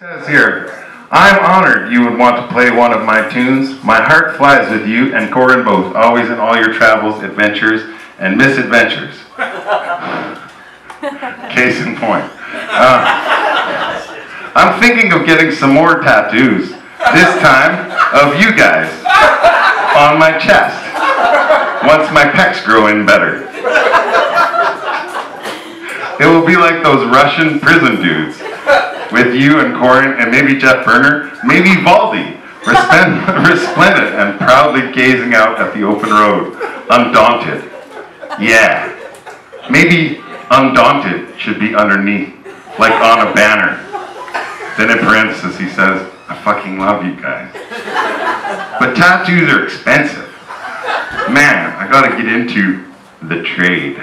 Says here, I'm honored you would want to play one of my tunes. My heart flies with you and Corin both, always in all your travels, adventures, and misadventures. Case in point. I'm thinking of getting some more tattoos, this time of you guys, on my chest, once my pecs grow in better. It will be like those Russian prison dudes, with you and Corin and maybe Jeff Berner, maybe Valdi, resplendent and proudly gazing out at the open road, undaunted. Yeah, maybe undaunted should be underneath, like on a banner. Then in parentheses he says, I fucking love you guys. But tattoos are expensive. Man, I gotta get into the trade.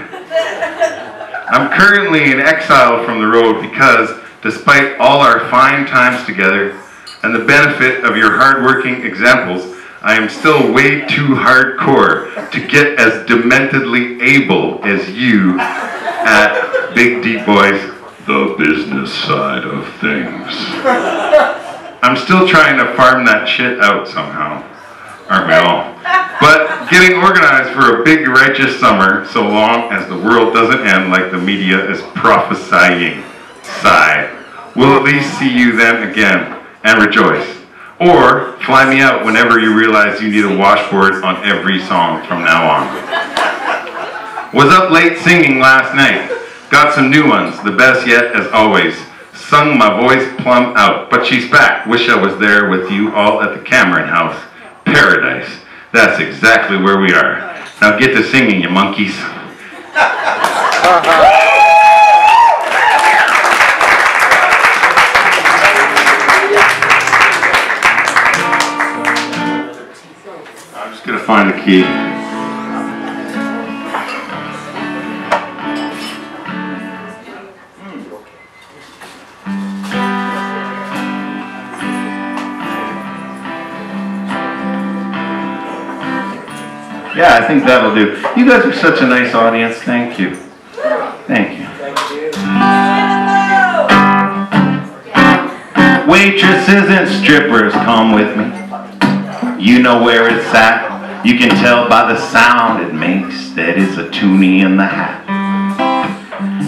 I'm currently in exile from the road because, despite all our fine times together and the benefit of your hard-working examples, I am still way too hardcore to get as dementedly able as you at Big Deep Boys, the business side of things. I'm still trying to farm that shit out somehow, aren't we all? But getting organized for a big righteous summer, so long as the world doesn't end like the media is prophesying. Sigh. We'll at least see you then again and rejoice. Or fly me out whenever you realize you need a washboard on every song from now on. Was up late singing last night. Got some new ones, the best yet as always. Sung my voice plumb out, but she's back. Wish I was there with you all at the Cameron House. Paradise. That's exactly where we are. Now get to singing, you monkeys. I'm just gonna find the key. Yeah, I think that'll do. You guys are such a nice audience. Thank you. Thank you. Waitresses and strippers, come with me. You know where it's at. You can tell by the sound it makes that it's a toonie in the hat.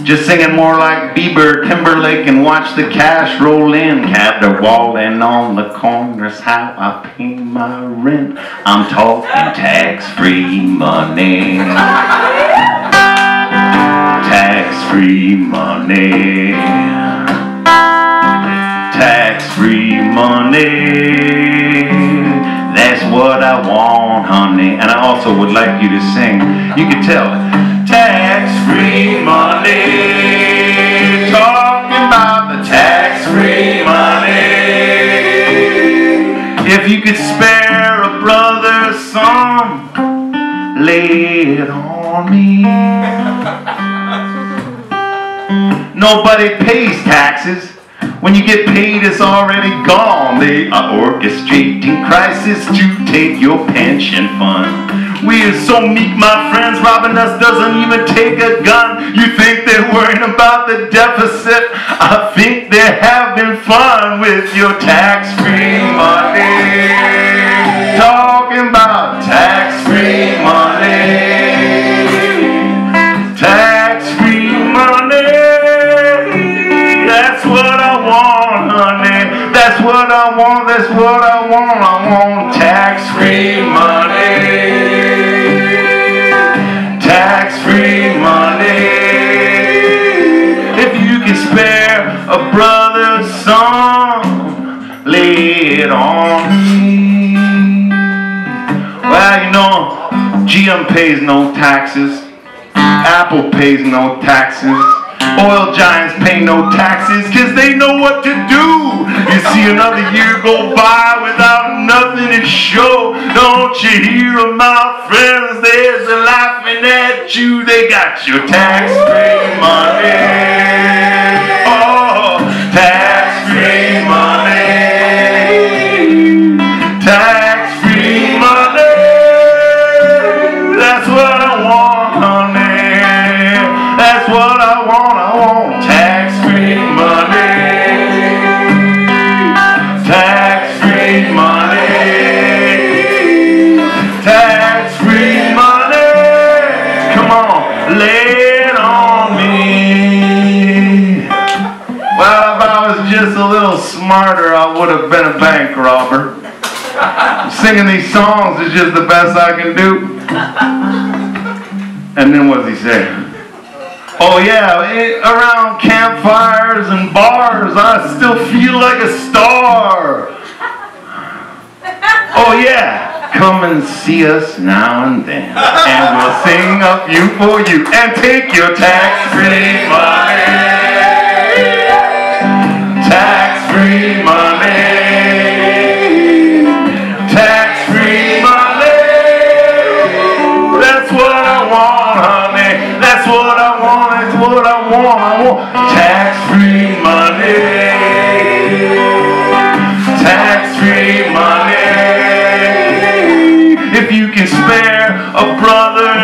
Just singing more like Bieber, Timberlake, and watch the cash roll in. Cab to wallin' on the corners, how I pay my rent. I'm talking tax-free money. Tax-free money. Tax-free money. That's what I want, honey. And I also would like you to sing. You can tell it. Tax-free money, talking about the tax-free money. If you could spare a brother some, lay it on me. Nobody pays taxes. When you get paid, it's already gone. They are orchestrating crisis to take your pension fund. We are so meek, my friends, robbing us doesn't even take a gun. You think they're worrying about the deficit? I think they're having fun with your tax-free money. Talking about tax-free money. Tax-free money. That's what I want, honey. That's what I want, that's what I want. I want tax-free money. Tax-free money. If you can spare a brother's song, lay it on me. Well, you know, GM pays no taxes. Apple pays no taxes. Oil giants pay no taxes because they know what to do. You see another year go by without nothing to show. Don't you hear them, my friends? There's a laughing at you. They got your tax-free money. Oh, tax-free money. Tax-free money. That's what I want, honey. That's what I want. I want tax-free money. a little smarter, I would have been a bank robber. Singing these songs is just the best I can do. And then what does he say? Oh yeah, around campfires and bars, I still feel like a star. Oh yeah, come and see us now and then, and we'll sing up you for you, and take your tax-free money. Tax-free money. Tax-free money. That's what I want, honey. That's what I want. It's what I want. I want tax-free money. Tax-free money. If you can spare a brother